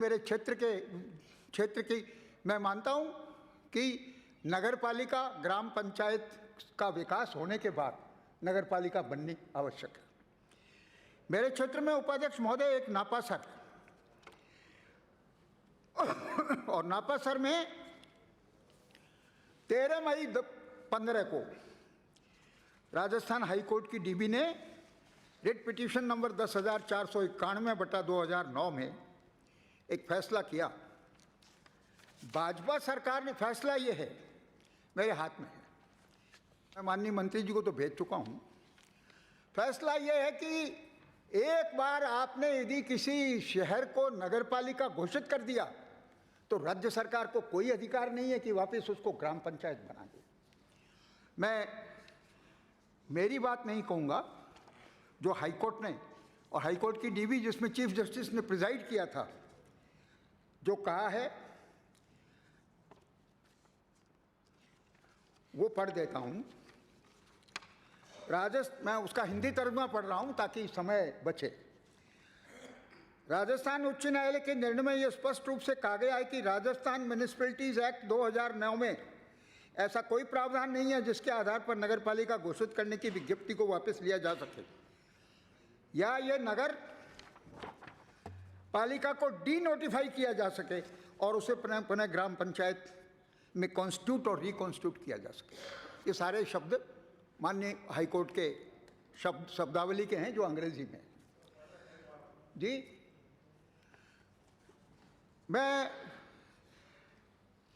मेरे क्षेत्र की मैं मानता हूं कि नगरपालिका ग्राम पंचायत का विकास होने के बाद नगरपालिका बननी आवश्यक है। मेरे क्षेत्र में उपाध्यक्ष महोदय एक नापासर और नापासर में 13 मई 15 को राजस्थान हाईकोर्ट की डीबी ने रिट पिटीशन नंबर 10,491/2009 में एक फैसला किया। भाजपा सरकार ने फैसला ये है, मेरे हाथ में है, मैं माननीय मंत्री जी को तो भेज चुका हूं। फैसला ये है कि एक बार आपने यदि किसी शहर को नगरपालिका घोषित कर दिया तो राज्य सरकार को कोई अधिकार नहीं है कि वापस उसको ग्राम पंचायत बना दे। मैं मेरी बात नहीं कहूँगा, जो हाईकोर्ट ने और हाईकोर्ट की डीबी जिसमें चीफ जस्टिस ने प्रिजाइड किया था, जो कहा है वो पढ़ देता हूँ। मैं उसका हिंदी तर्जुमा पढ़ रहा हूँ ताकि समय बचे। राजस्थान उच्च न्यायालय के निर्णय में यह स्पष्ट रूप से कहा गया है कि राजस्थान म्युनिसिपैलिटीज एक्ट 2009 में ऐसा कोई प्रावधान नहीं है जिसके आधार पर नगरपालिका घोषित करने की विज्ञप्ति को वापस लिया जा सके या यह नगर पालिका को डी नोटिफाई किया जा सके और उसे पुनः ग्राम पंचायत में कॉन्स्टिट्यूट और रिकॉन्स्टिट्यूट किया जा सके। ये सारे शब्द माननीय हाईकोर्ट के शब्दावली के हैं जो अंग्रेजी में जी। मैं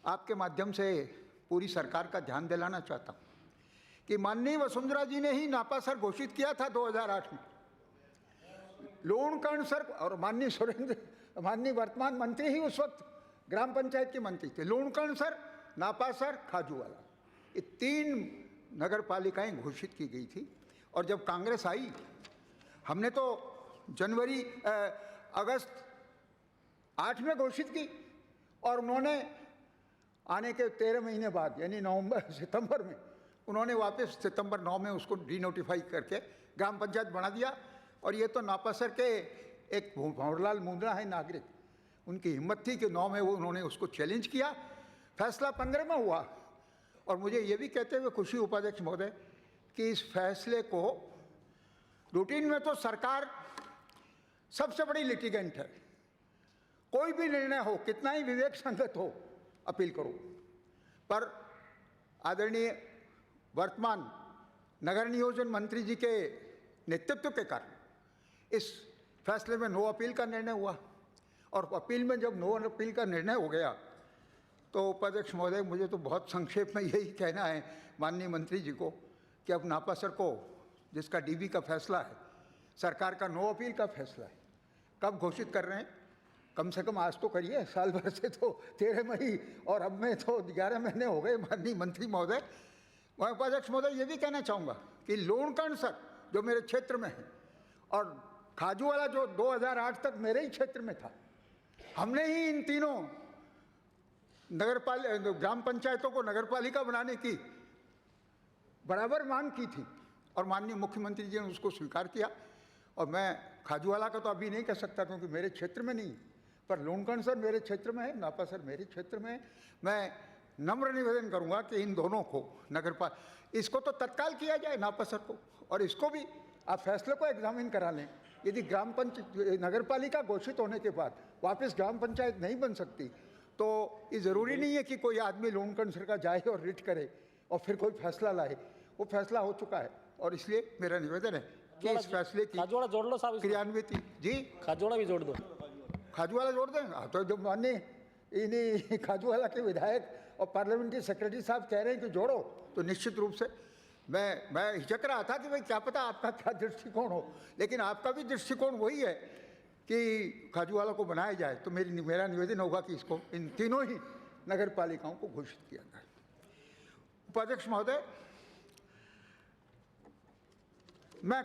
आपके माध्यम से पूरी सरकार का ध्यान दिलाना चाहता हूं कि माननीय वसुंधरा जी ने ही नापासर घोषित किया था 2008 में। लोणकर्ण सर और माननीय वर्तमान मंत्री ही उस वक्त ग्राम पंचायत के मंत्री थे। लोणकर्ण सर, नापासर, खाजूवाला, ये 3 नगर पालिकाएं घोषित की गई थी। और जब कांग्रेस आई, हमने तो अगस्त 8 में घोषित की और उन्होंने आने के 13 महीने बाद यानी सितंबर में उन्होंने वापस सितंबर 9 में उसको डीनोटिफाई करके ग्राम पंचायत बना दिया। और ये तो नापासर के एक भंवरलाल मुंद्रा है नागरिक, उनकी हिम्मत थी कि 9 में उन्होंने उसको चैलेंज किया। फैसला 15 में हुआ। और मुझे ये भी कहते हुए खुशी उपाध्यक्ष महोदय कि इस फैसले को रूटीन में तो सरकार सबसे बड़ी लिटिगेंट है, कोई भी निर्णय हो कितना ही विवेक संगत हो अपील करो, पर आदरणीय वर्तमान नगर नियोजन मंत्री जी के नेतृत्व के कारण इस फैसले में नो अपील का निर्णय हुआ। और अपील में जब नो अपील का निर्णय हो गया तो उपाध्यक्ष महोदय मुझे तो बहुत संक्षेप में यही कहना है माननीय मंत्री जी को कि अब नापासर को, जिसका डीबी का फैसला है, सरकार का नो अपील का फैसला है, कब घोषित कर रहे हैं? कम से कम आज तो करिए, साल भर से तो 13 मई और अब में तो 11 महीने हो गए माननीय मंत्री महोदय। मैं उपाध्यक्ष महोदय ये भी कहना चाहूँगा कि लोणकर्ण सर जो मेरे क्षेत्र में है और खाजूवाला जो 2008 तक मेरे ही क्षेत्र में था, हमने ही इन तीनों ग्राम पंचायतों को नगरपालिका बनाने की बराबर मांग की थी और माननीय मुख्यमंत्री जी ने उसको स्वीकार किया। और मैं खाजूवाला का तो अभी नहीं कह सकता क्योंकि मेरे क्षेत्र में नहीं, पर लोणकर्ण सर मेरे क्षेत्र में है, नापासर मेरे क्षेत्र में है। मैं नम्र निवेदन करूंगा कि इन दोनों को इसको तो तत्काल किया जाए नापासर को, और इसको भी आप फैसले को एग्जामिन करा लें। यदि ग्राम पंचायत नगरपालिका घोषित होने के बाद वापस ग्राम पंचायत नहीं बन सकती तो ये ज़रूरी नहीं है कि कोई आदमी लोणकर्ण सर का जाए और रिट करे और फिर कोई फैसला लाए। वो फैसला हो चुका है और इसलिए मेरा निवेदन है कि इस फैसले की जोड़ लो साहब, क्रियान्वित जी। खाजूवाला भी जोड़ दो, खाजूवाला जोड़ दें। तो जब माननीय इन्हीं खाजूवाला के विधायक और पार्लियामेंट्री सेक्रेटरी साहब कह रहे हैं कि जोड़ो, तो निश्चित रूप से मैं हिचक रहा था कि भाई क्या पता आपका क्या दृष्टिकोण हो, लेकिन आपका भी दृष्टिकोण वही है कि खाजूवाला को बनाया जाए। तो मेरा निवेदन होगा कि इसको इन तीनों ही नगर पालिकाओं को घोषित किया जाए। उपाध्यक्ष महोदय,